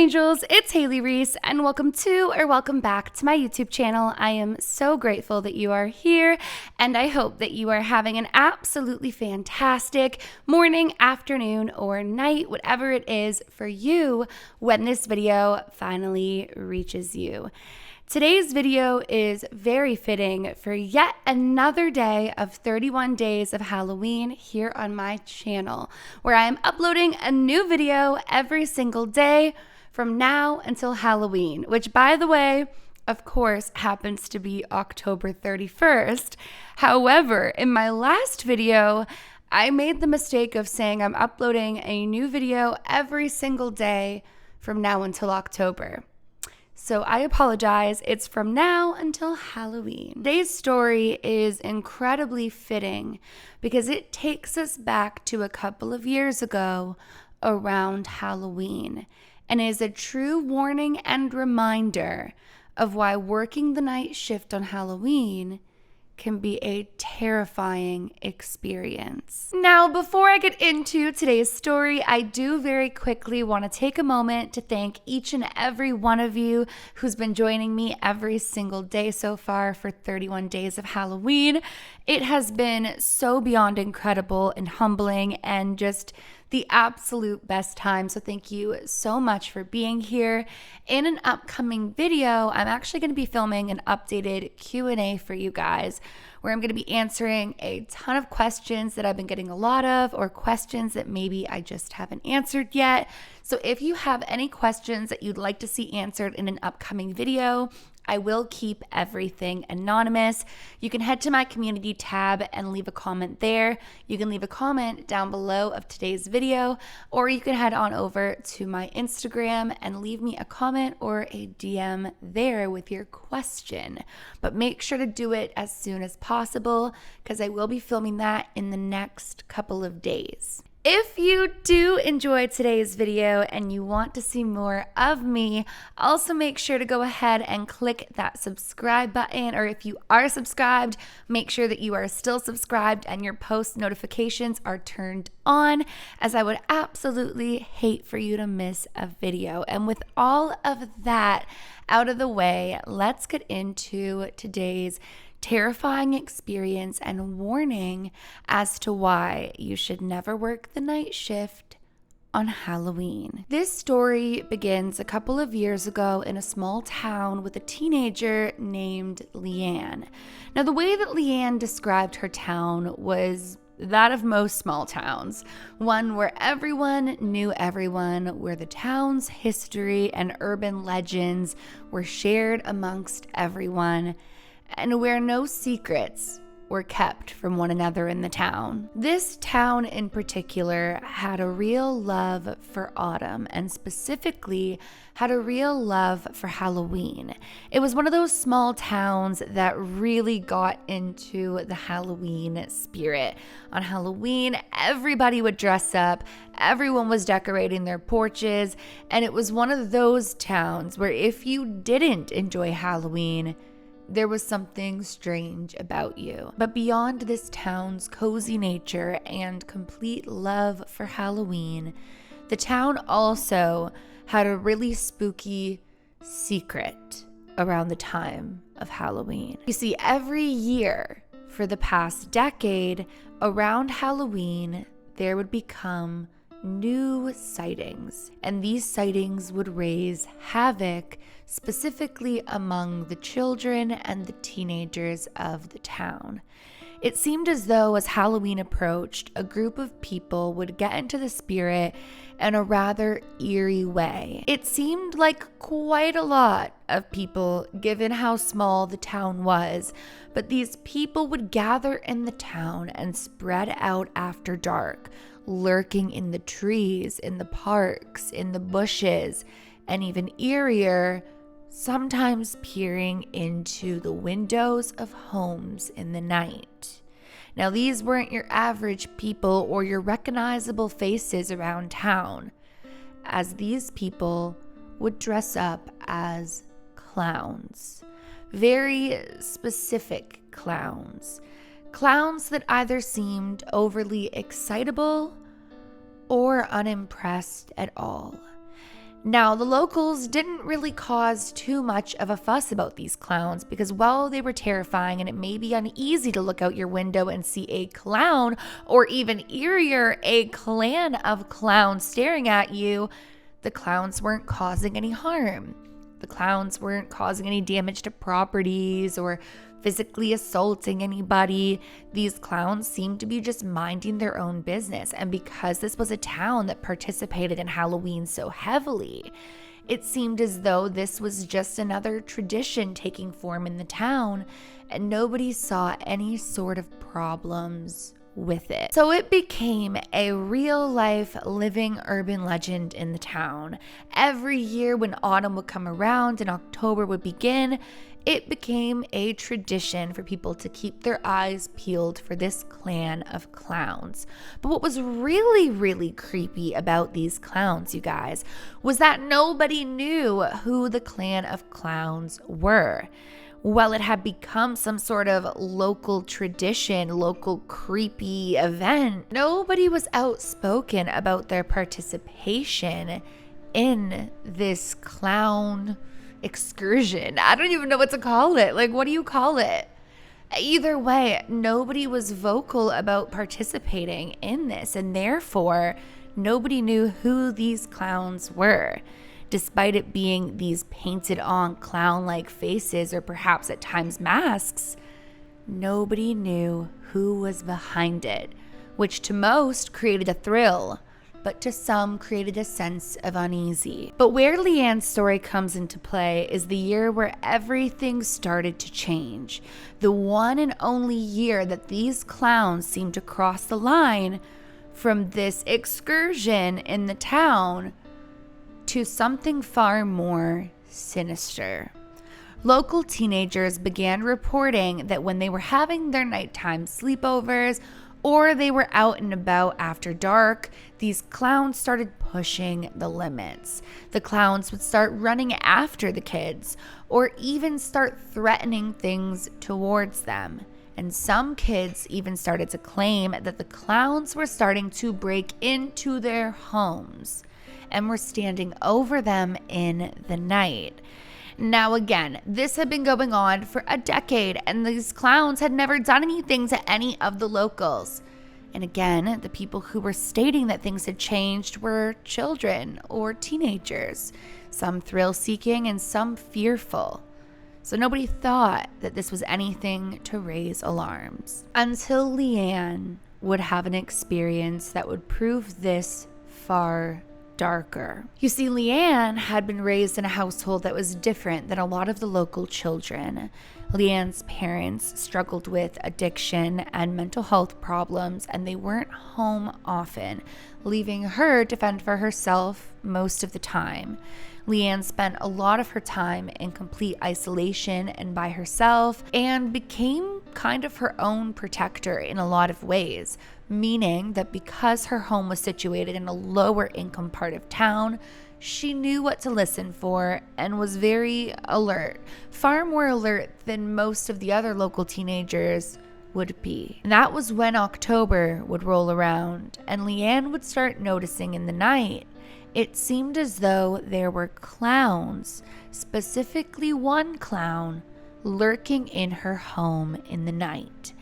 angels, it's Hailey Reese, and welcome back to my YouTube channel. I am so grateful that you are here, and I hope that you are having an absolutely fantastic morning, afternoon, or night, whatever it is for you when this video finally reaches you. Today's video is very fitting for yet another day of 31 days of Halloween here on my channel, where I am uploading a new video every single day from now until Halloween, which, by the way, of course, happens to be October 31st. However, in my last video, I made the mistake of saying I'm uploading a new video every single day from now until October. So I apologize, it's from now until Halloween. Today's story is incredibly fitting because it takes us back to a couple of years ago around Halloween and is a true warning and reminder of why working the night shift on Halloween can be a terrifying experience. Now, before I get into today's story, I do very quickly want to take a moment to thank each and every one of you who's been joining me every single day so far for 31 days of Halloween. It has been so beyond incredible and humbling and just the absolute best time. So thank you so much for being here. In an upcoming video, I'm actually going to be filming an updated Q&A for you guys, where I'm going to be answering a ton of questions that I've been getting a lot of, or questions that maybe I just haven't answered yet. So if you have any questions that you'd like to see answered in an upcoming video, I will keep everything anonymous. You can head to my community tab and leave a comment there. You can leave a comment down below of today's video, or you can head on over to my Instagram and leave me a comment or a DM there with your question. But make sure to do it as soon as possible because I will be filming that in the next couple of days. If you do enjoy today's video and you want to see more of me, also make sure to go ahead and click that subscribe button, or if you are subscribed, make sure that you are still subscribed and your post notifications are turned on, as I would absolutely hate for you to miss a video. And with all of that out of the way, let's get into today's terrifying experience and warning as to why you should never work the night shift on Halloween. This story begins a couple of years ago in a small town with a teenager named Leanne. Now, the way that Leanne described her town was that of most small towns, one where everyone knew everyone, where the town's history and urban legends were shared amongst everyone, and where no secrets were kept from one another in the town. This town in particular had a real love for autumn, and specifically had a real love for Halloween. It was one of those small towns that really got into the Halloween spirit. On Halloween, everybody would dress up, everyone was decorating their porches, and it was one of those towns where if you didn't enjoy Halloween, there was something strange about you. But beyond this town's cozy nature and complete love for Halloween, the town also had a really spooky secret around the time of Halloween. You see, every year for the past decade, around Halloween, there would become new sightings, and these sightings would raise havoc specifically among the children and the teenagers of the town. It seemed as though as Halloween approached, a group of people would get into the spirit in a rather eerie way. It seemed like quite a lot of people given how small the town was, but these people would gather in the town and spread out after dark, lurking in the trees, in the parks, in the bushes, and even eerier, sometimes peering into the windows of homes in the night. Now, these weren't your average people or your recognizable faces around town, as these people would dress up as clowns. Very specific clowns. Clowns that either seemed overly excitable or unimpressed at all. Now, the locals didn't really cause too much of a fuss about these clowns because while they were terrifying and it may be uneasy to look out your window and see a clown, or even eerier, a clan of clowns staring at you, the clowns weren't causing any harm. The clowns weren't causing any damage to properties or physically assaulting anybody. These clowns seemed to be just minding their own business. And because this was a town that participated in Halloween so heavily, it seemed as though this was just another tradition taking form in the town, and nobody saw any sort of problems with it. So it became a real life living urban legend in the town. Every year when autumn would come around and October would begin, it became a tradition for people to keep their eyes peeled for this clan of clowns. But what was really, really creepy about these clowns, you guys, was that nobody knew who the clan of clowns were. Well, it had become some sort of local tradition, local creepy event. Nobody was outspoken about their participation in this clown excursion. I don't even know what to call it. Like, what do you call it? Either way, nobody was vocal about participating in this, and therefore, nobody knew who these clowns were. Despite it being these painted on clown-like faces, or perhaps at times masks, nobody knew who was behind it, which to most created a thrill, but to some created a sense of uneasy. But where Leanne's story comes into play is the year where everything started to change. The one and only year that these clowns seemed to cross the line from this excursion in the town to something far more sinister. Local teenagers began reporting that when they were having their nighttime sleepovers or they were out and about after dark, these clowns started pushing the limits. The clowns would start running after the kids or even start threatening things towards them. And some kids even started to claim that the clowns were starting to break into their homes and were standing over them in the night. Now again, this had been going on for a decade, and these clowns had never done anything to any of the locals. And again, the people who were stating that things had changed were children or teenagers, some thrill-seeking and some fearful. So nobody thought that this was anything to raise alarms, until Leanne would have an experience that would prove this far darker. You see, Leanne had been raised in a household that was different than a lot of the local children. Leanne's parents struggled with addiction and mental health problems, and they weren't home often, leaving her to fend for herself most of the time. Leanne spent a lot of her time in complete isolation and by herself, and became kind of her own protector in a lot of ways, meaning that because her home was situated in a lower income part of town, she knew what to listen for and was very alert, far more alert than most of the other local teenagers would be. And that was when October would roll around and Leanne would start noticing in the night, it seemed as though there were clowns, specifically one clown, lurking in her home in the night.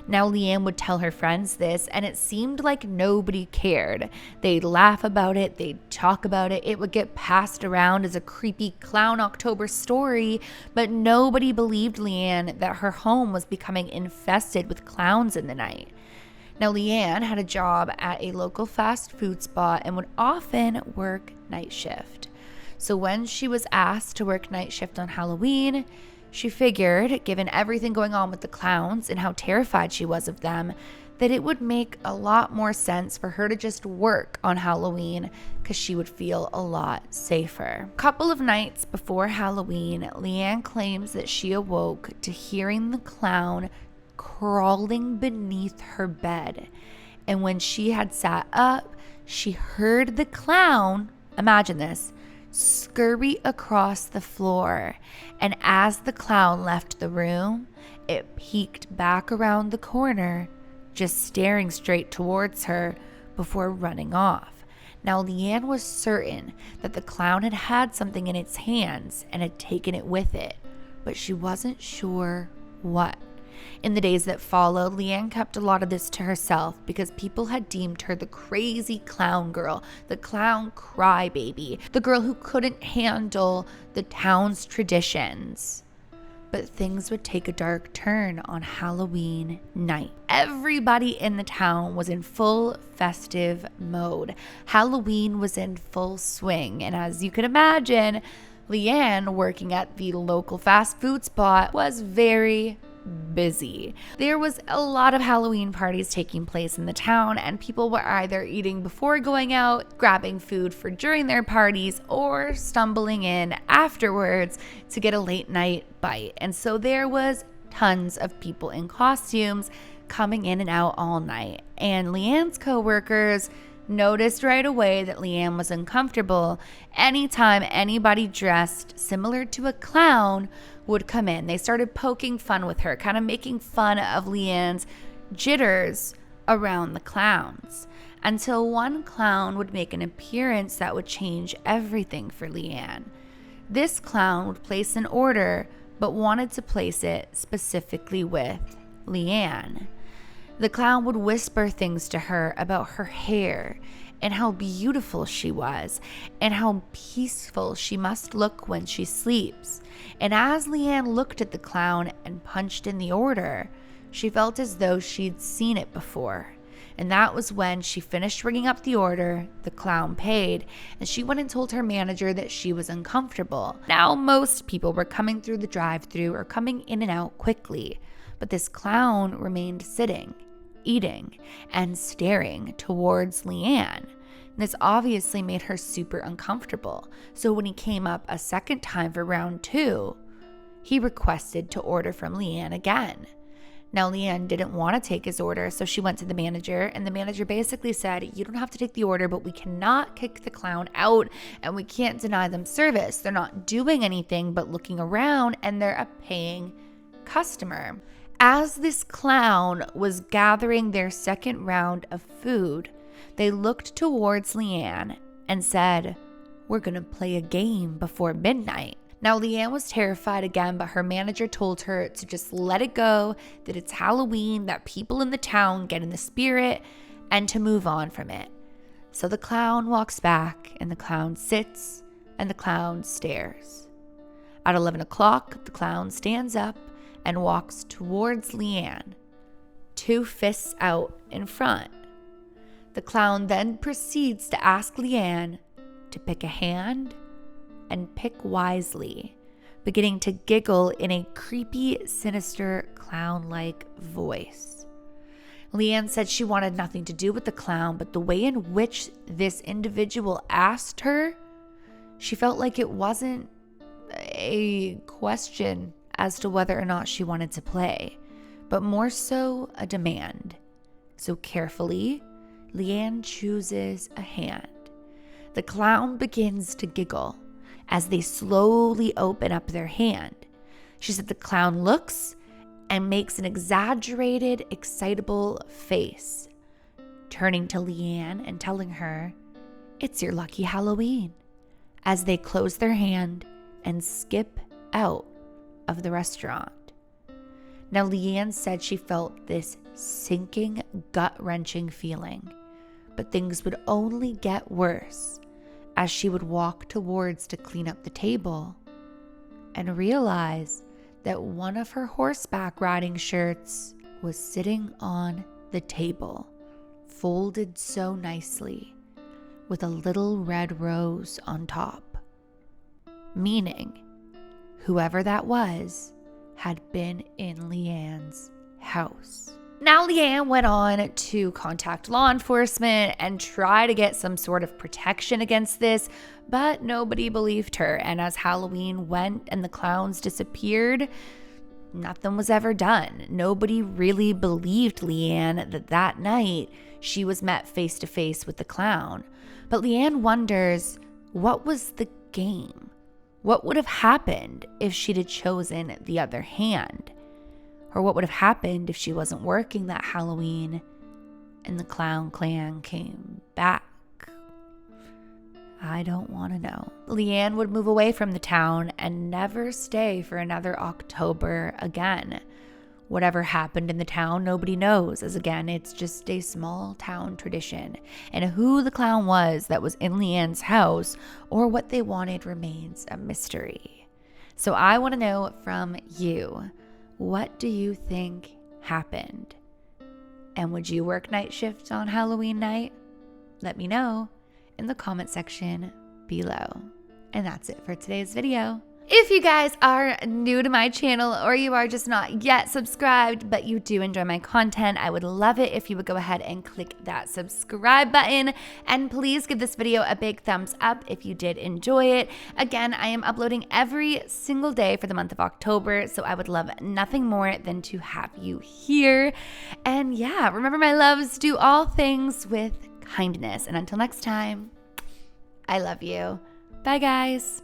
Now, Leanne would tell her friends this, and it seemed like nobody cared. They'd laugh about it, they'd talk about it, it would get passed around as a creepy clown October story, but nobody believed Leanne that her home was becoming infested with clowns in the night. Now, Leanne had a job at a local fast food spot and would often work night shift. So when she was asked to work night shift on Halloween, she figured, given everything going on with the clowns and how terrified she was of them, that it would make a lot more sense for her to just work on Halloween because she would feel a lot safer. A couple of nights before Halloween, Leanne claims that she awoke to hearing the clown crawling beneath her bed. And when she had sat up, she heard the clown, imagine this, scurry across the floor, and as the clown left the room, it peeked back around the corner, just staring straight towards her before running off. Now, Leanne was certain that the clown had had something in its hands and had taken it with it, but she wasn't sure what. In the days that followed, Leanne kept a lot of this to herself because people had deemed her the crazy clown girl, the clown crybaby, the girl who couldn't handle the town's traditions. But things would take a dark turn on Halloween night. Everybody in the town was in full festive mode. Halloween was in full swing, and as you can imagine, Leanne, working at the local fast food spot, was very busy. There was a lot of Halloween parties taking place in the town, and people were either eating before going out, grabbing food for during their parties, or stumbling in afterwards to get a late night bite. And so there was tons of people in costumes coming in and out all night. And Leanne's co-workers noticed right away that Leanne was uncomfortable anytime anybody dressed similar to a clown would come in. They started poking fun with her, kind of making fun of Leanne's jitters around the clowns, until one clown would make an appearance that would change everything for Leanne. This clown would place an order, but wanted to place it specifically with Leanne. The clown would whisper things to her about her hair and how beautiful she was and how peaceful she must look when she sleeps. And as Leanne looked at the clown and punched in the order, she felt as though she'd seen it before. And that was when she finished ringing up the order, the clown paid, and she went and told her manager that she was uncomfortable. Now, most people were coming through the drive-thru or coming in and out quickly, but this clown remained sitting, eating, and staring towards Leanne. This obviously made her super uncomfortable. So when he came up a second time for round 2, he requested to order from Leanne again. Now, Leanne didn't want to take his order, so she went to the manager, and the manager basically said, you don't have to take the order, but we cannot kick the clown out, and we can't deny them service. They're not doing anything but looking around, and they're a paying customer. As this clown was gathering their second round of food, they looked towards Leanne and said, we're going to play a game before midnight. Now, Leanne was terrified again, but her manager told her to just let it go, that it's Halloween, that people in the town get in the spirit, and to move on from it. So the clown walks back, and the clown sits, and the clown stares. At 11 o'clock, the clown stands up and walks towards Leanne, 2 fists out in front. The clown then proceeds to ask Leanne to pick a hand and pick wisely, beginning to giggle in a creepy, sinister, clown-like voice. Leanne said she wanted nothing to do with the clown, but the way in which this individual asked her, she felt like it wasn't a question as to whether or not she wanted to play, but more so a demand. So carefully, Leanne chooses a hand. The clown begins to giggle as they slowly open up their hand. She said the clown looks and makes an exaggerated, excitable face, turning to Leanne and telling her, it's your lucky Halloween, as they close their hand and skip out of the restaurant. Now, Leanne said she felt this sinking, gut-wrenching feeling, but things would only get worse as she would walk towards to clean up the table and realize that one of her horseback riding shirts was sitting on the table, folded so nicely, with a little red rose on top, meaning whoever that was had been in Leanne's house. Now, Leanne went on to contact law enforcement and try to get some sort of protection against this, but nobody believed her. And as Halloween went and the clowns disappeared, nothing was ever done. Nobody really believed Leanne that night she was met face to face with the clown. But Leanne wonders, what was the game? What would have happened if she'd have chosen the other hand? Or what would have happened if she wasn't working that Halloween and the clown clan came back? I don't want to know. Leanne would move away from the town and never stay for another October again. Whatever happened in the town, nobody knows, as again, it's just a small town tradition. And who the clown was that was in Leanne's house or what they wanted remains a mystery. So I want to know from you, what do you think happened? And would you work night shift on Halloween night? Let me know in the comment section below. And that's it for today's video. If you guys are new to my channel or you are just not yet subscribed, but you do enjoy my content, I would love it if you would go ahead and click that subscribe button. And please give this video a big thumbs up if you did enjoy it. Again, I am uploading every single day for the month of October, so I would love nothing more than to have you here. And yeah, remember my loves, do all things with kindness. And until next time, I love you. Bye, guys.